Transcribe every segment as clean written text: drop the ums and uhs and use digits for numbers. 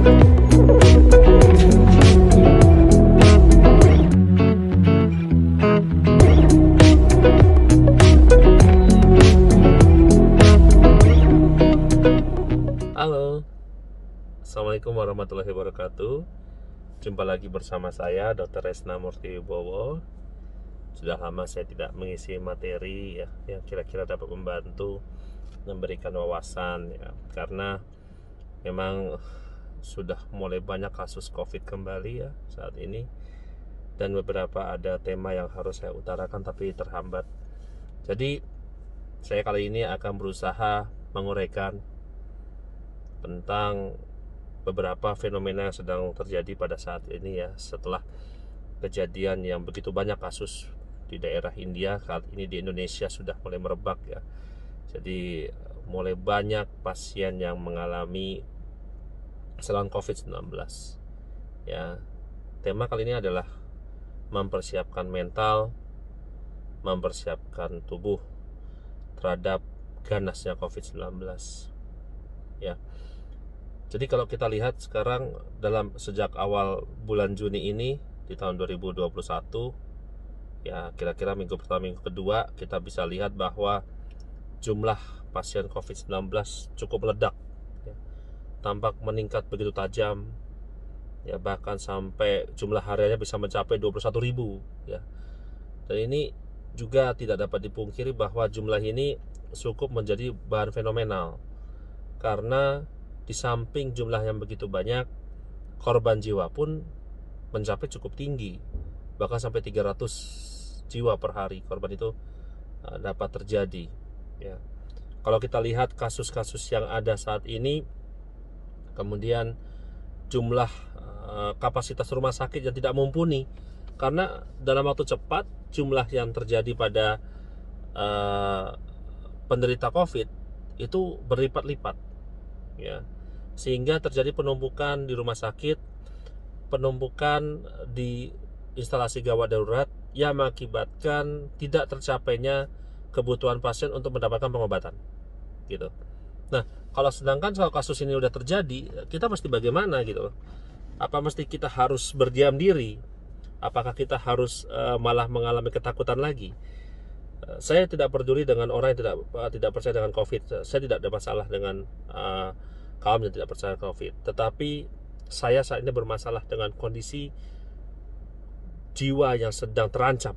Halo, Assalamualaikum warahmatullahi wabarakatuh. Jumpa lagi bersama saya Dr. Resna Murti Wibowo. Sudah lama saya tidak mengisi materi ya, yang kira-kira dapat membantu memberikan wawasan ya, karena memang sudah mulai banyak kasus COVID kembali ya saat ini, dan beberapa ada tema yang harus saya utarakan tapi terhambat. Jadi saya kali ini akan berusaha menguraikan tentang beberapa fenomena yang sedang terjadi pada saat ini ya, setelah kejadian yang begitu banyak kasus di daerah India. Kali ini di Indonesia sudah mulai merebak ya, jadi mulai banyak pasien yang mengalami serangan COVID-19 ya. Tema kali ini adalah mempersiapkan mental, mempersiapkan tubuh terhadap ganasnya COVID-19 ya. Jadi kalau kita lihat sekarang sejak awal bulan Juni ini di tahun 2021 ya, kira-kira minggu pertama minggu kedua, kita bisa lihat bahwa jumlah pasien COVID-19 cukup meledak ya. Tampak meningkat begitu tajam ya, bahkan sampai jumlah hariannya bisa mencapai 21.000 ya. Dan ini juga tidak dapat dipungkiri bahwa jumlah ini cukup menjadi bahan fenomenal, karena di samping jumlah yang begitu banyak, korban jiwa pun mencapai cukup tinggi, bahkan sampai 300 jiwa per hari korban itu dapat terjadi ya. Kalau kita lihat kasus-kasus yang ada saat ini, kemudian jumlah kapasitas rumah sakit yang tidak mumpuni, karena dalam waktu cepat jumlah yang terjadi pada penderita COVID itu berlipat-lipat ya, sehingga terjadi penumpukan di rumah sakit, penumpukan di instalasi gawat darurat yang mengakibatkan tidak tercapainya kebutuhan pasien untuk mendapatkan pengobatan gitu. Nah, sedangkan kalau kasus ini udah terjadi, kita mesti bagaimana gitu? Apa mesti kita harus berdiam diri? Apakah kita harus malah mengalami ketakutan lagi? Saya tidak peduli dengan orang yang tidak percaya dengan COVID. Saya tidak ada masalah dengan kaum yang tidak percaya COVID, tetapi saya saat ini bermasalah dengan kondisi jiwa yang sedang terancam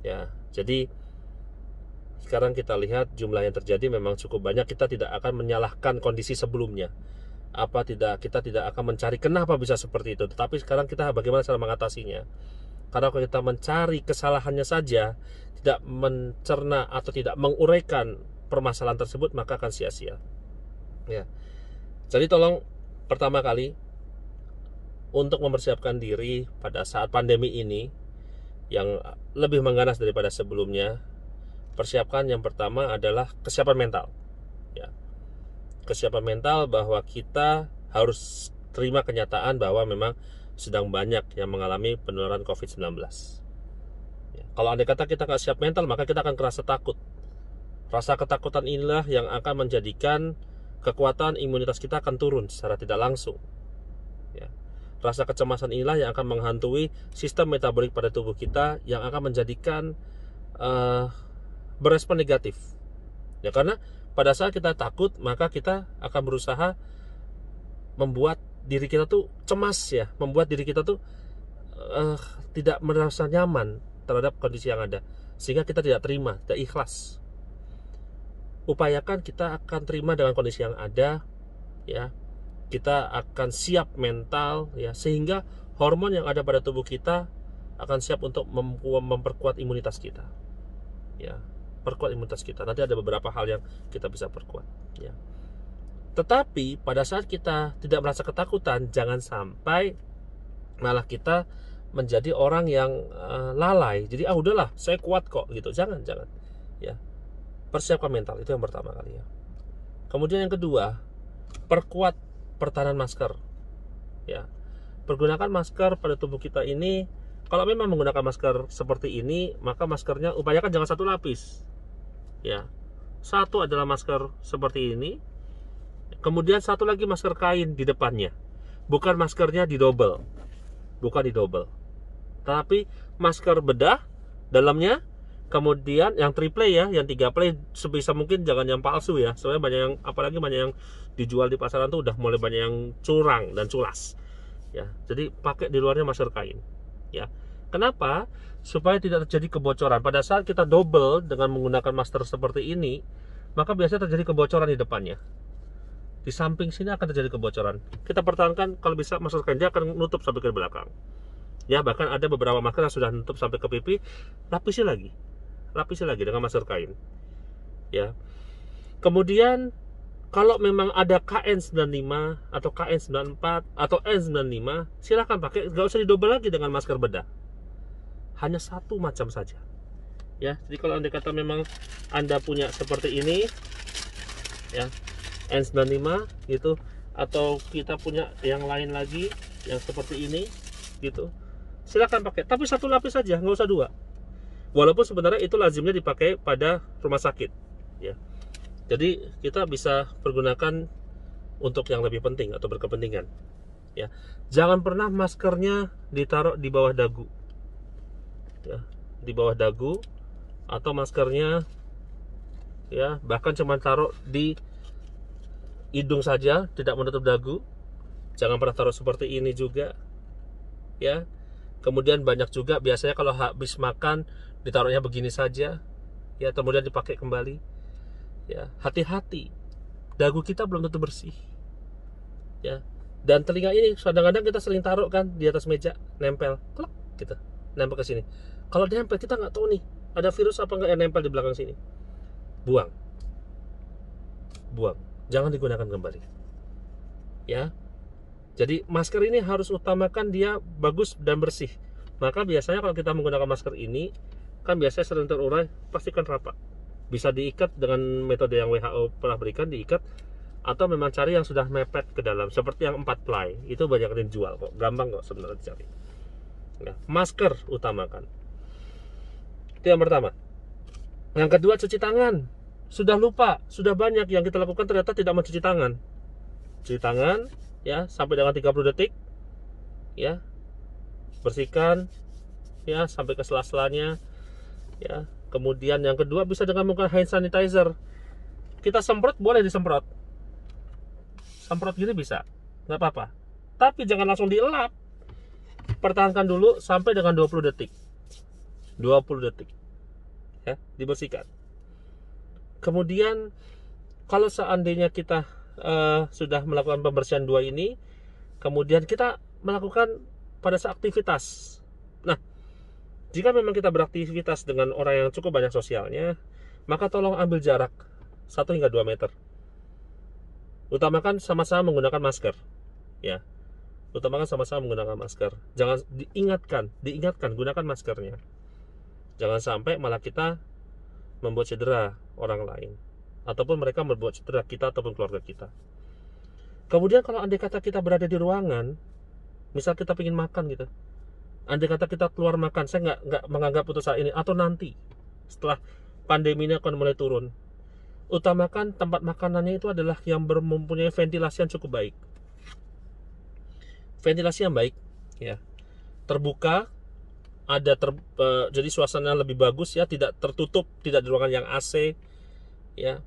ya. Jadi sekarang kita lihat jumlah yang terjadi memang cukup banyak. Kita tidak akan menyalahkan kondisi sebelumnya, kita tidak akan mencari kenapa bisa seperti itu, tetapi sekarang kita bagaimana cara mengatasinya. Karena kalau kita mencari kesalahannya saja, tidak mencerna atau tidak menguraikan permasalahan tersebut, maka akan sia-sia ya. Jadi tolong, pertama kali untuk mempersiapkan diri pada saat pandemi ini yang lebih mengganas daripada sebelumnya, persiapkan yang pertama adalah kesiapan mental ya. Kesiapan mental bahwa kita harus terima kenyataan bahwa memang sedang banyak yang mengalami penularan COVID-19 ya. Kalau andai kata kita nggak siap mental, maka kita akan kerasa takut. Rasa ketakutan inilah yang akan menjadikan kekuatan imunitas kita akan turun secara tidak langsung ya. Rasa kecemasan inilah yang akan menghantui sistem metabolik pada tubuh kita, yang akan menjadikan berespon negatif ya. Karena pada saat kita takut, maka kita akan berusaha membuat diri kita tuh cemas ya, membuat diri kita tuh tidak merasa nyaman terhadap kondisi yang ada, sehingga kita tidak terima, tidak ikhlas. Upayakan kita akan terima dengan kondisi yang ada ya. Kita akan siap mental ya, sehingga hormon yang ada pada tubuh kita akan siap untuk memperkuat imunitas kita ya. Perkuat imunitas kita. Nanti ada beberapa hal yang kita bisa perkuat ya. Tetapi pada saat kita tidak merasa ketakutan, jangan sampai malah kita menjadi orang yang lalai. Jadi udahlah, saya kuat kok gitu. Jangan ya. Persiapkan mental, itu yang pertama kali ya. Kemudian yang kedua, perkuat pertahanan masker ya. Pergunakan masker pada tubuh kita ini. Kalau memang menggunakan masker seperti ini, maka maskernya upayakan jangan satu lapis ya. Satu adalah masker seperti ini, Kemudian satu lagi masker kain di depannya. Bukan maskernya didobel. Bukan didobel. Tapi masker bedah dalamnya. Kemudian yang triple ya, yang 3 play sebisa mungkin jangan yang palsu ya. Soalnya banyak yang, apalagi banyak yang dijual di pasaran tuh udah mulai banyak yang curang dan culas. Ya, jadi pakai di luarnya masker kain. Ya. Kenapa? Supaya tidak terjadi kebocoran. Pada saat kita double dengan menggunakan masker seperti ini, maka biasanya terjadi kebocoran di depannya. Di samping sini akan terjadi kebocoran. Kita pertahankan kalau bisa masker kain, dia akan nutup sampai ke belakang. Ya, bahkan ada beberapa masker yang sudah nutup sampai ke pipi, lapisi lagi dengan masker kain. Ya. Kemudian kalau memang ada KN95 atau KN94 atau N95, silahkan pakai, nggak usah didobel lagi dengan masker bedah. Hanya satu macam saja. Ya, jadi kalau Anda kata memang Anda punya seperti ini, ya, N95 gitu, atau kita punya yang lain lagi yang seperti ini gitu, silahkan pakai. Tapi satu lapis saja, nggak usah dua. Walaupun sebenarnya itu lazimnya dipakai pada rumah sakit, ya. Jadi kita bisa pergunakan untuk yang lebih penting atau berkepentingan, ya. Jangan pernah maskernya ditaruh di bawah dagu, ya, di bawah dagu, atau maskernya, ya, bahkan cuma taruh di hidung saja, tidak menutup dagu. Jangan pernah taruh seperti ini juga, ya. Kemudian banyak juga biasanya kalau habis makan ditaruhnya begini saja, ya, kemudian dipakai kembali. Ya, hati-hati, dagu kita belum tentu bersih, ya. Dan telinga ini kadang-kadang kita sering taruh kan di atas meja, nempel, klek gitu, nempel ke sini. Kalau nempel kita nggak tahu nih ada virus apa nggak yang nempel di belakang sini. Buang, jangan digunakan kembali, ya. Jadi masker ini harus utamakan dia bagus dan bersih. Maka biasanya kalau kita menggunakan masker ini, kan biasanya sering terurai, pastikan rapat. Bisa diikat dengan metode yang WHO pernah berikan, diikat, atau memang cari yang sudah mepet ke dalam, seperti yang 4 ply. Itu banyak yang dijual kok, gampang kok sebenarnya dicari. Ya, masker utamakan. Itu yang pertama. Yang kedua, cuci tangan. Sudah lupa, sudah banyak yang kita lakukan ternyata tidak mencuci tangan. Cuci tangan, ya, sampai dengan 30 detik, ya, bersihkan, ya, sampai ke sela-selanya, ya. Kemudian yang kedua bisa dengan menggunakan hand sanitizer. Kita semprot, boleh disemprot, semprot gini bisa, nggak apa-apa, tapi jangan langsung dielap. Pertahankan dulu sampai dengan 20 detik, ya, dibersihkan. Kemudian kalau seandainya kita sudah melakukan pembersihan dua ini, kemudian kita melakukan pada saat aktivitas. Nah, jika memang kita beraktivitas dengan orang yang cukup banyak sosialnya, maka tolong ambil jarak 1 hingga 2 meter. Utamakan sama-sama menggunakan masker, ya. Utamakan sama-sama menggunakan masker. Jangan diingatkan gunakan maskernya. Jangan sampai malah kita membuat cedera orang lain, ataupun mereka membuat cedera kita ataupun keluarga kita. Kemudian kalau andai kata kita berada di ruangan, misal kita ingin makan gitu, andai kata kita keluar makan, saya nggak menganggap untuk saat ini atau nanti setelah pandemi ini akan mulai turun, utamakan tempat makanannya itu adalah yang mempunyai ventilasi yang cukup baik. Ventilasi yang baik, ya, terbuka, ada jadi suasana lebih bagus, ya, tidak tertutup, tidak di ruangan yang AC, ya.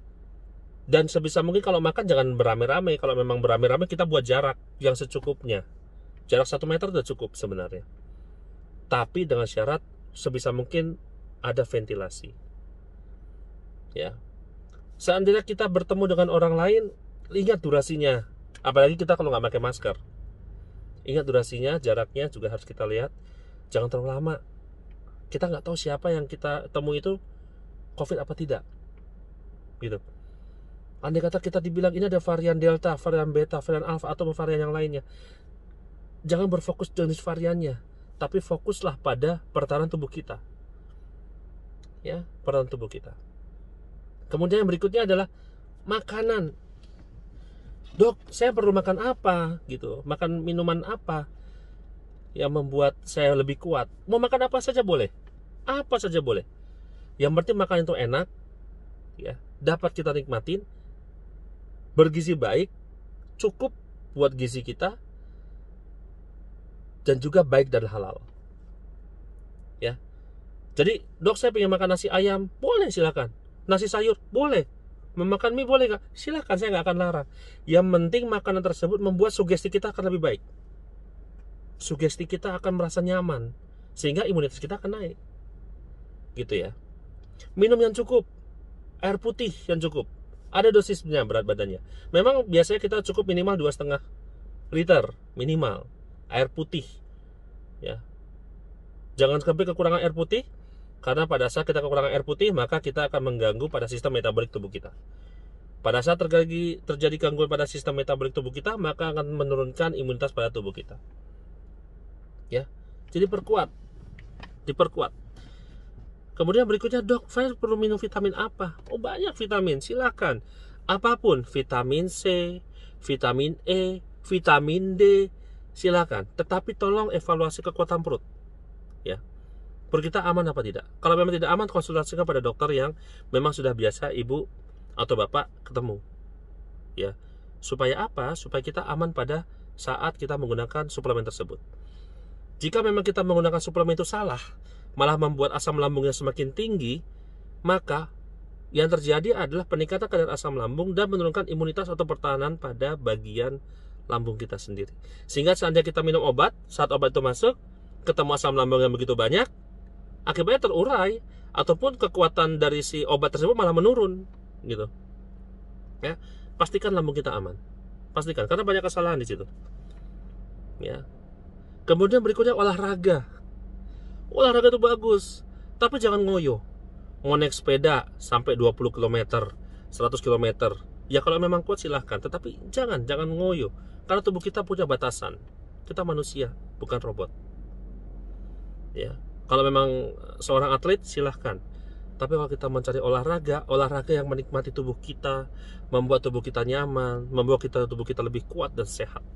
Dan sebisa mungkin kalau makan jangan beramai-ramai. Kalau memang beramai-ramai, kita buat jarak yang secukupnya. Jarak 1 meter sudah cukup sebenarnya. Tapi dengan syarat sebisa mungkin ada ventilasi, ya. Seandainya kita bertemu dengan orang lain, ingat durasinya. Apalagi kita kalau nggak pakai masker, ingat durasinya, jaraknya juga harus kita lihat. Jangan terlalu lama. Kita nggak tahu siapa yang kita temui itu COVID apa tidak, gitu. Andai kata kita dibilang ini ada varian Delta, varian Beta, varian Alpha, atau varian yang lainnya, jangan berfokus jenis variannya, tapi fokuslah pada pertahanan tubuh kita, ya, pertahanan tubuh kita. Kemudian yang berikutnya adalah makanan. Dok, saya perlu makan apa, gitu, makan minuman apa yang membuat saya lebih kuat? Mau makan apa saja boleh, apa saja boleh. Yang penting makan itu enak, ya, dapat kita nikmatin, bergizi baik, cukup buat gizi kita, dan juga baik dan halal. Ya. Jadi, dok saya pengen makan nasi ayam, boleh silakan. Nasi sayur, boleh. Memakan mie boleh nggak? Silakan, saya nggak akan larang. Yang penting makanan tersebut membuat sugesti kita akan lebih baik. Sugesti kita akan merasa nyaman, sehingga imunitas kita akan naik. Gitu ya. Minum yang cukup, air putih yang cukup. Ada dosisnya berat badannya. Memang biasanya kita cukup minimal 2,5 liter minimal air putih. Ya. Jangan sampai kekurangan air putih, karena pada saat kita kekurangan air putih, maka kita akan mengganggu pada sistem metabolik tubuh kita. Pada saat terjadi gangguan pada sistem metabolik tubuh kita, maka akan menurunkan imunitas pada tubuh kita. Ya, jadi diperkuat. Kemudian berikutnya, dok, saya perlu minum vitamin apa? Oh, banyak vitamin, silakan. Apapun, vitamin C, vitamin E, vitamin D, silakan. Tetapi tolong evaluasi kekuatan perut. Ya. Perut kita aman apa tidak? Kalau memang tidak aman, konsultasikan pada dokter yang memang sudah biasa ibu atau bapak ketemu. Ya. Supaya apa? Supaya kita aman pada saat kita menggunakan suplemen tersebut. Jika memang kita menggunakan suplemen itu salah, malah membuat asam lambungnya semakin tinggi, maka yang terjadi adalah peningkatan kadar asam lambung dan menurunkan imunitas atau pertahanan pada bagian lambung kita sendiri. Sehingga seandainya kita minum obat, saat obat itu masuk, ketemu asam lambung yang begitu banyak, akibatnya terurai, ataupun kekuatan dari si obat tersebut malah menurun, gitu. Ya, pastikan lambung kita aman. Pastikan, karena banyak kesalahan di situ. Ya. Kemudian berikutnya olahraga. Olahraga itu bagus, tapi jangan ngoyo. Mau naik sepeda sampai 20 km, 100 km. Ya kalau memang kuat silahkan, tetapi jangan ngoyo. Karena tubuh kita punya batasan. Kita manusia, bukan robot. Ya. Kalau memang seorang atlet silahkan. Tapi kalau kita mencari olahraga yang menikmati tubuh kita, membuat tubuh kita nyaman, membuat tubuh kita lebih kuat dan sehat.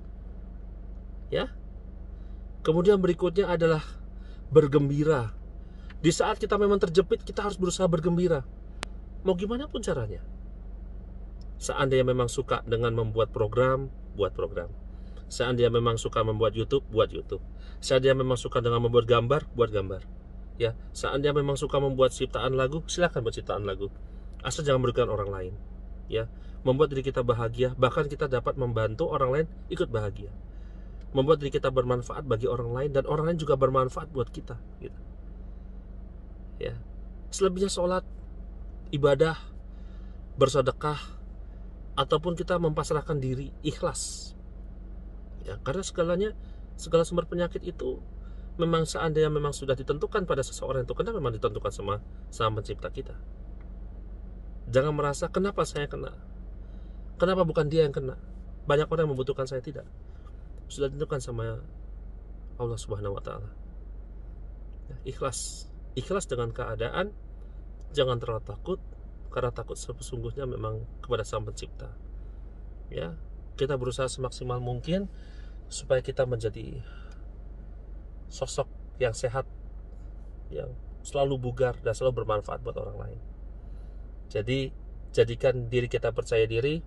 Ya. Kemudian berikutnya adalah bergembira. Di saat kita memang terjepit, kita harus berusaha bergembira. Mau gimana pun caranya. Seandainya memang suka dengan membuat program, buat program. Seandainya memang suka membuat YouTube, buat YouTube. Seandainya memang suka dengan membuat gambar, buat gambar. Ya, seandainya memang suka membuat ciptaan lagu, silakan buat ciptaan lagu. Asal jangan merugikan orang lain. Ya, membuat diri kita bahagia, bahkan kita dapat membantu orang lain ikut bahagia. Membuat diri kita bermanfaat bagi orang lain, dan orang lain juga bermanfaat buat kita, gitu. Ya, selebihnya sholat, ibadah, bersedekah, ataupun kita mempasrahkan diri, ikhlas. Ya, karena segala sumber penyakit itu memang seandainya memang sudah ditentukan pada seseorang itu kena, memang ditentukan sama pencipta kita. Jangan merasa kenapa saya kena, kenapa bukan dia yang kena. Banyak orang yang membutuhkan saya, tidak. Sudah ditentukan sama Allah Subhanahu wa Ta'ala. Ikhlas dengan keadaan, jangan terlalu takut, karena takut sesungguhnya memang kepada Sang Pencipta. Ya, kita berusaha semaksimal mungkin supaya kita menjadi sosok yang sehat, yang selalu bugar dan selalu bermanfaat buat orang lain. Jadi, jadikan diri kita percaya diri.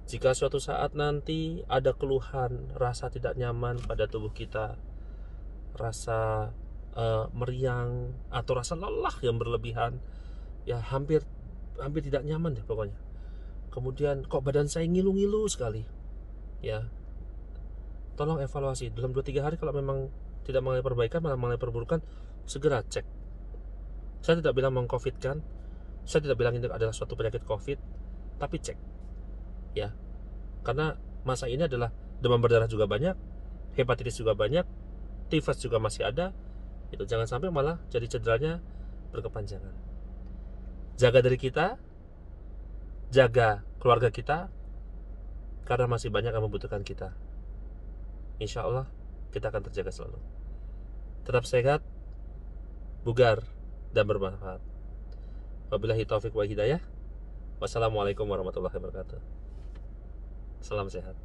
Jika suatu saat nanti ada keluhan, rasa tidak nyaman pada tubuh kita, rasa meriang atau rasa lelah yang berlebihan, ya hampir tidak nyaman deh pokoknya. Kemudian kok badan saya ngilu-ngilu sekali, ya tolong evaluasi dalam 2-3 hari. Kalau memang tidak mengalami perbaikan, malah mengalami perburukan, segera cek. Saya tidak bilang meng-covidkan, saya tidak bilang ini adalah suatu penyakit covid, tapi cek. Ya, karena masa ini adalah demam berdarah juga banyak, hepatitis juga banyak, tifus juga masih ada. Itu jangan sampai malah jadi cederanya berkepanjangan. Jaga diri kita, jaga keluarga kita, karena masih banyak yang membutuhkan kita. Insya Allah kita akan terjaga selalu. Tetap sehat, bugar, dan bermanfaat. Wabillahi taufiq wa hidayah. Wassalamualaikum warahmatullahi wabarakatuh. Salam sehat.